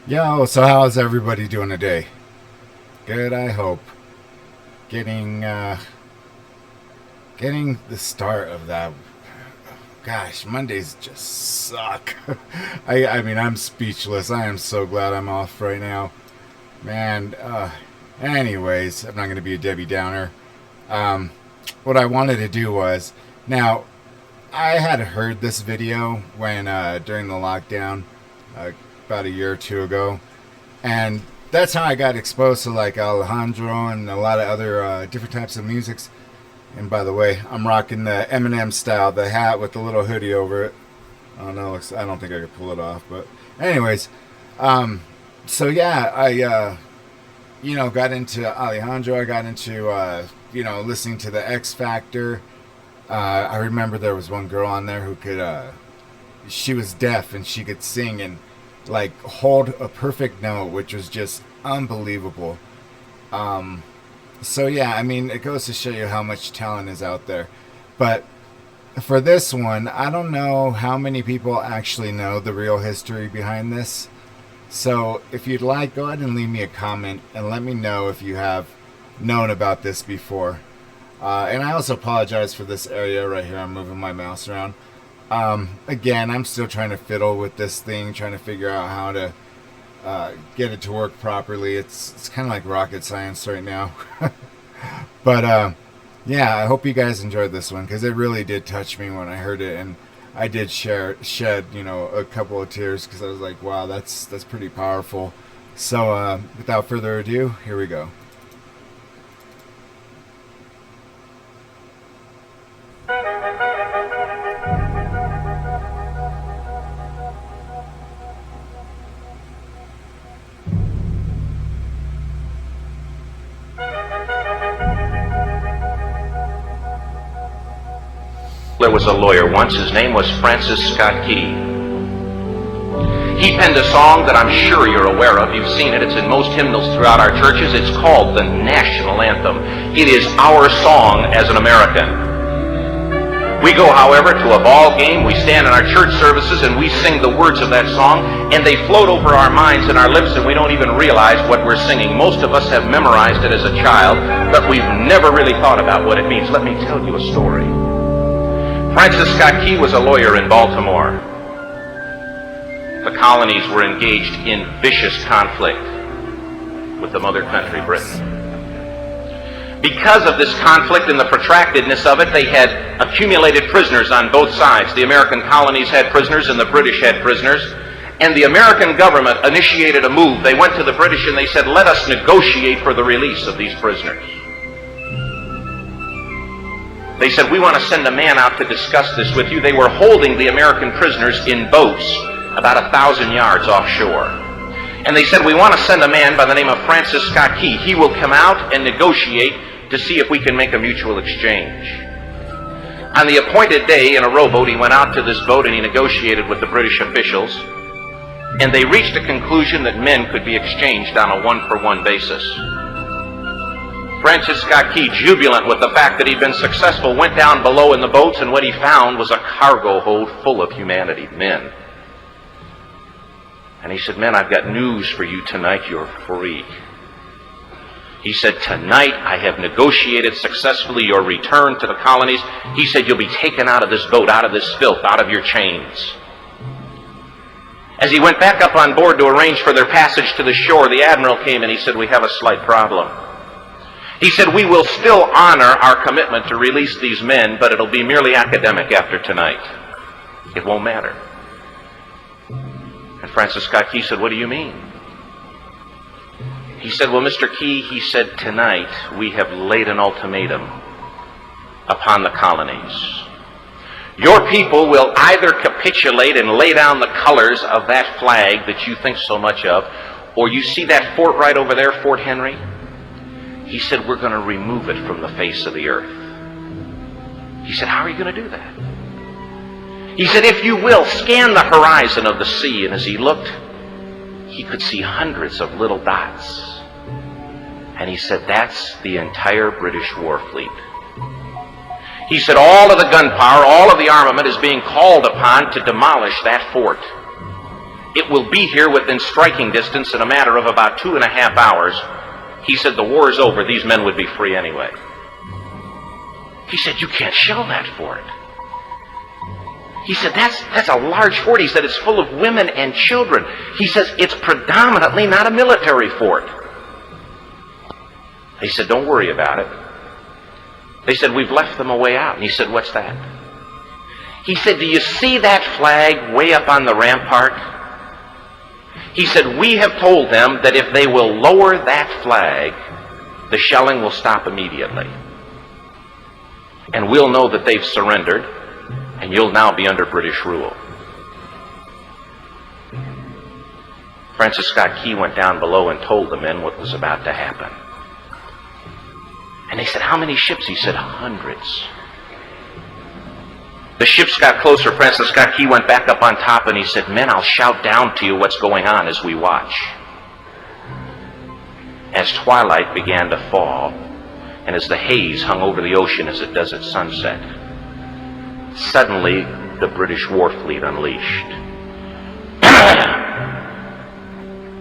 Yo, so how's everybody doing today? Good, I hope. Getting getting the start of that. Gosh, Mondays just suck. I mean, I'm speechless. I am so glad I'm off right now. Man, anyways, I'm not going to be a Debbie Downer. Um what I wanted to do was, now, I had heard this video when during the lockdown, uh, about a year or two ago, and that's how I got exposed to like Alejandro and a lot of other different types of musics. And by the way, I'm rocking the Eminem style, the hat with the little hoodie over it. I don't know, I don't think I could pull it off, but anyways, um, so yeah, I got into Alejandro. I got into listening to the X Factor. I remember there was one girl on there who could she was deaf and she could sing and like hold a perfect note, which was just unbelievable. Um, so yeah, I mean, it goes to show you how much talent is out there. But for this one, I don't know how many people actually know the real history behind this. So if you'd like, go ahead and leave me a comment and let me know if you have known about this before. And I also apologize for this area right here. I'm moving my mouse around. Again, I'm still trying to fiddle with this thing, trying to figure out how to get it to work properly. It's kind of like rocket science right now. But yeah, I hope you guys enjoyed this one because it really did touch me when I heard it, and I did shed a couple of tears because I was like, wow, that's pretty powerful. So without further ado, here we go. There was a lawyer once. His name was Francis Scott Key. He penned a song that I'm sure you're aware of. You've seen it. It's in most hymnals throughout our churches. It's called the national anthem. It is our song as an American. We go, however, to a ball game. We stand in our church services and we sing the words of that song, and they float over our minds and our lips, and we don't even realize what we're singing. Most of us have memorized it as a child, but we've never really thought about what it means. Let me tell you a story. Francis Scott Key was a lawyer in Baltimore. The colonies were engaged in vicious conflict with the mother country, Britain. Because of this conflict and the protractedness of it, they had accumulated prisoners on both sides. The American colonies had prisoners and the British had prisoners. And the American government initiated a move. They went to the British and they said, let us negotiate for the release of these prisoners. They said, we want to send a man out to discuss this with you. They were holding the American prisoners in boats about 1,000 yards offshore. And they said, we want to send a man by the name of Francis Scott Key. He will come out and negotiate to see if we can make a mutual exchange. On the appointed day, in a rowboat, he went out to this boat and he negotiated with the British officials. And they reached a conclusion that men could be exchanged on a one-for-one basis. Francis Scott Key, jubilant with the fact that he'd been successful, went down below in the boats, and what he found was a cargo hold full of humanity, men. And he said, men, I've got news for you tonight. You're free. He said, tonight I have negotiated successfully your return to the colonies. He said, you'll be taken out of this boat, out of this filth, out of your chains. As he went back up on board to arrange for their passage to the shore, the admiral came and he said, we have a slight problem. He said, we will still honor our commitment to release these men, but it'll be merely academic after tonight. It won't matter. And Francis Scott Key said, what do you mean? He said, well, Mr. Key, he said, tonight we have laid an ultimatum upon the colonies. Your people will either capitulate and lay down the colors of that flag that you think so much of, or you see that fort right over there, Fort Henry? He said, we're going to remove it from the face of the earth. He said, how are you going to do that? He said, if you will, scan the horizon of the sea. And as he looked, he could see hundreds of little dots. And he said, that's the entire British war fleet. He said, all of the gunpowder, all of the armament is being called upon to demolish that fort. It will be here within striking distance in a matter of about 2.5 hours. He said, the war is over. These men would be free anyway. He said, you can't shell that fort. He said, that's a large fort. He said, it's full of women and children. He says, it's predominantly not a military fort. He said, don't worry about it. They said, we've left them a way out. And he said, what's that? He said, do you see that flag way up on the rampart? He said, we have told them that if they will lower that flag, the shelling will stop immediately. And we'll know that they've surrendered, and you'll now be under British rule. Francis Scott Key went down below and told the men what was about to happen. And they said, how many ships? He said, hundreds. The ships got closer. Francis Scott Key went back up on top and he said, men, I'll shout down to you what's going on as we watch. As twilight began to fall, and as the haze hung over the ocean as it does at sunset, suddenly the British war fleet unleashed.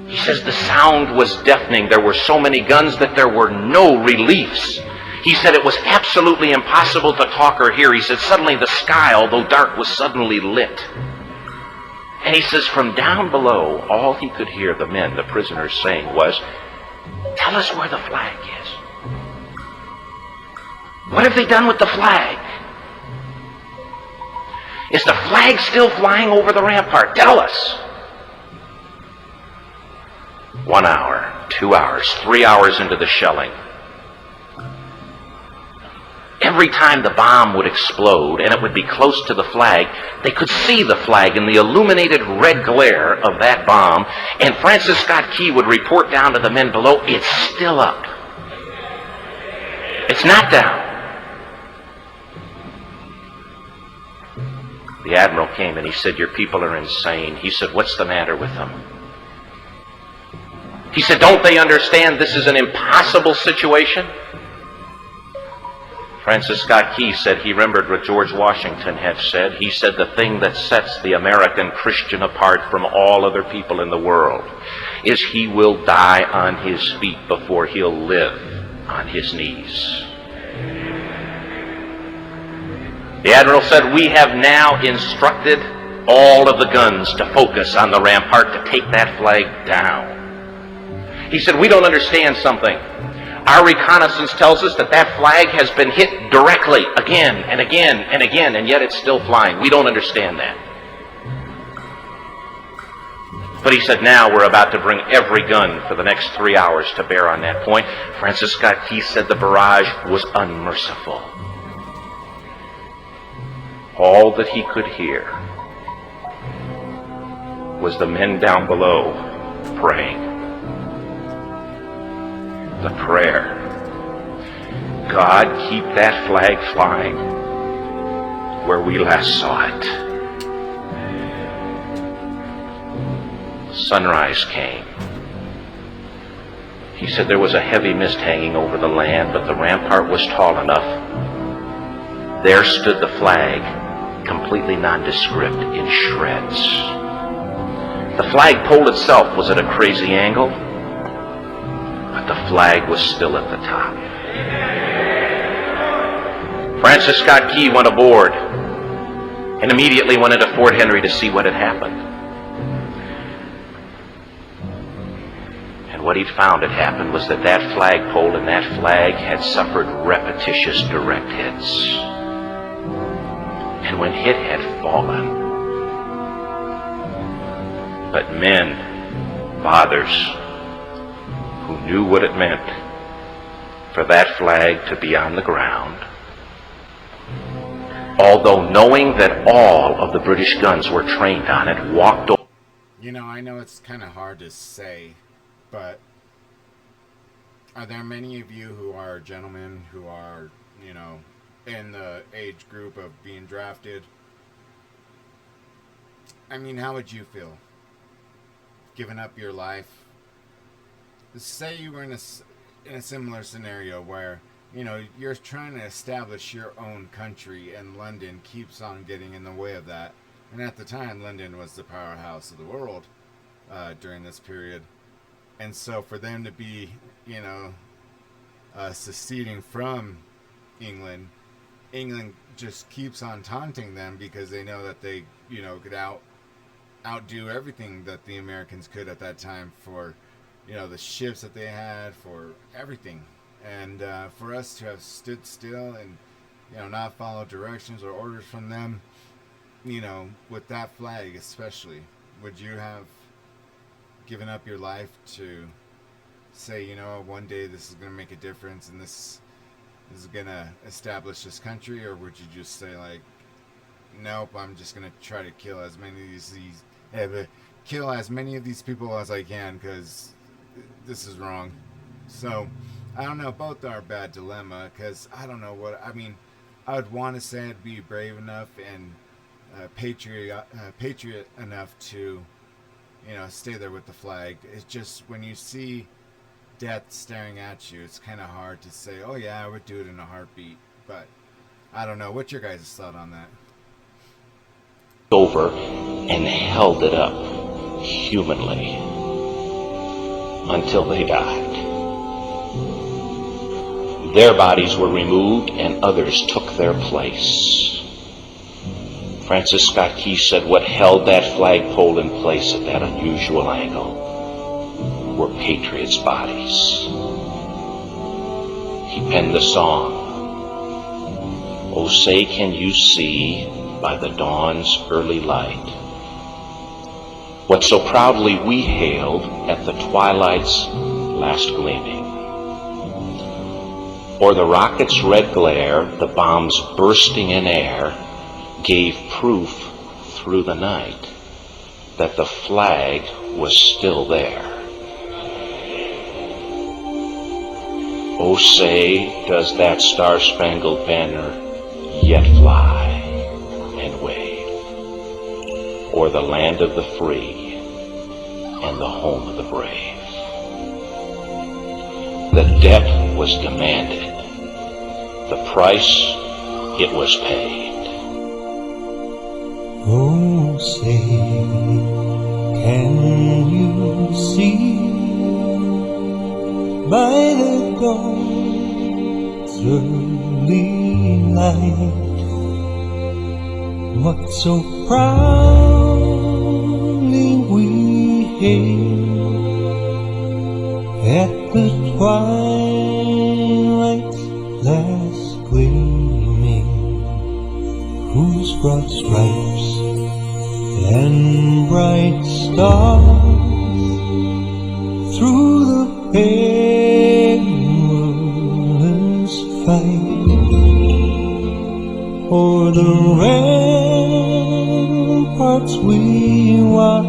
He says the sound was deafening. There were so many guns that there were no reliefs. He said it was absolutely impossible to talk or hear. He said suddenly the sky, although dark, was suddenly lit. And he says from down below, all he could hear the men, the prisoners, saying was, tell us where the flag is. What have they done with the flag? Is the flag still flying over the rampart? Tell us. 1 hour, 2 hours, 3 hours into the shelling, every time the bomb would explode and it would be close to the flag, they could see the flag in the illuminated red glare of that bomb, and Francis Scott Key would report down to the men below, it's still up. It's not down. The admiral came and he said, your people are insane. He said, what's the matter with them? He said, don't they understand this is an impossible situation? Francis Scott Key said he remembered what George Washington had said. He said the thing that sets the American Christian apart from all other people in the world is he will die on his feet before he'll live on his knees. The admiral said, we have now instructed all of the guns to focus on the rampart to take that flag down. He said, we don't understand something. Our reconnaissance tells us that that flag has been hit directly again and again and again, and yet it's still flying. We don't understand that. But he said, now we're about to bring every gun for the next 3 hours to bear on that point. Francis Scott Key said the barrage was unmerciful. All that he could hear was the men down below praying. The prayer, God, keep that flag flying where we last saw it. Sunrise came. He said there was a heavy mist hanging over the land, but the rampart was tall enough. There stood the flag, completely nondescript, in shreds. The flagpole itself was at a crazy angle, but the flag was still at the top. Francis Scott Key went aboard and immediately went into Fort Henry to see what had happened. And what he'd found had happened was that that flagpole and that flag had suffered repetitious direct hits. And when hit had fallen, but men, fathers, who knew what it meant for that flag to be on the ground, although knowing that all of the British guns were trained on it, walked over. You know, I know it's kind of hard to say, but are there many of you who are gentlemen who are, you know, in the age group of being drafted? I mean, how would you feel? Giving up your life? Say you were in a similar scenario where, you know, you're trying to establish your own country and London keeps on getting in the way of that. And at the time, London was the powerhouse of the world. during this period. And so for them to be, seceding from England, England just keeps on taunting them because they know that they, could outdo everything that the Americans could at that time for, the ships that they had, for everything. And for us to have stood still and, not follow directions or orders from them, with that flag especially, would you have given up your life to say, one day this is going to make a difference and this is going to establish this country? Or would you just say, like, nope, I'm just going to try to kill as many of these people as I can because this is wrong? So I don't know, both are a bad dilemma, because I don't know what I mean. I would want to say I'd be brave enough and patriot enough to stay there with the flag. It's just when you see death staring at you, it's kind of hard to say, oh yeah, I would do it in a heartbeat. But I don't know. What's your guys' thought on that? Over and held it up humanly until they died. Their bodies were removed and others took their place. Francis Scott Key said what held that flagpole in place at that unusual angle were patriots' bodies. He penned the song, "Oh, say can you see by the dawn's early light what so proudly we hailed at the twilight's last gleaming. O'er the rocket's red glare, the bombs bursting in air, gave proof through the night that the flag was still there. Oh, say, does that Star-Spangled Banner yet fly and wave o'er the land of the free and the home of the brave? The debt was demanded, the price it was paid. Oh, say, can you see by the dawn's early light what so proudly we hailed at the twilight's last gleaming, whose broad stripes and bright stars through the perilous fight o'er the ramparts we watched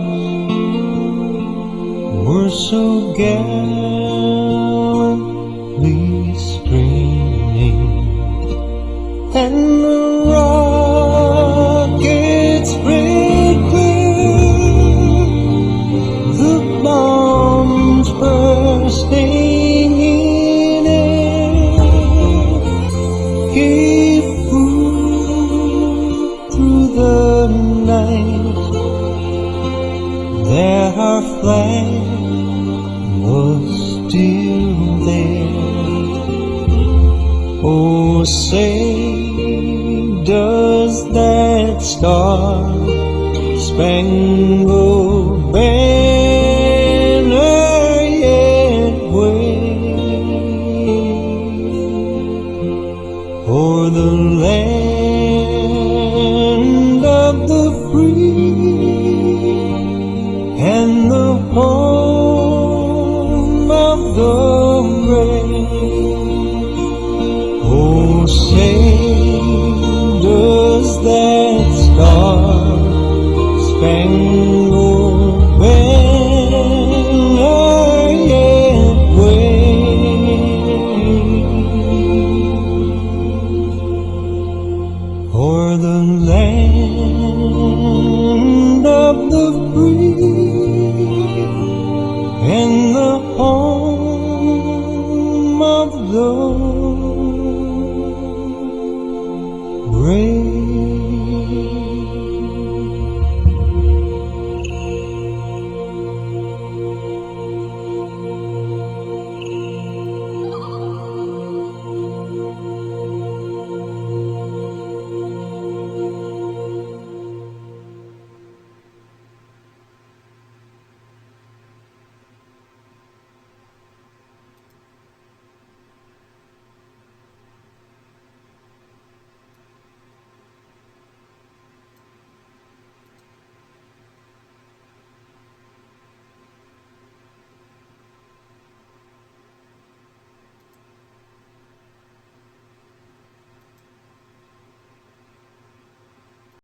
were so gallantly streaming, and the rockets spread clear, the bombs bursting in air gave proof through the night that our flag was still there. Oh, say, does that Star-Spangled Banner yet wave o'er the land of the free and the home of the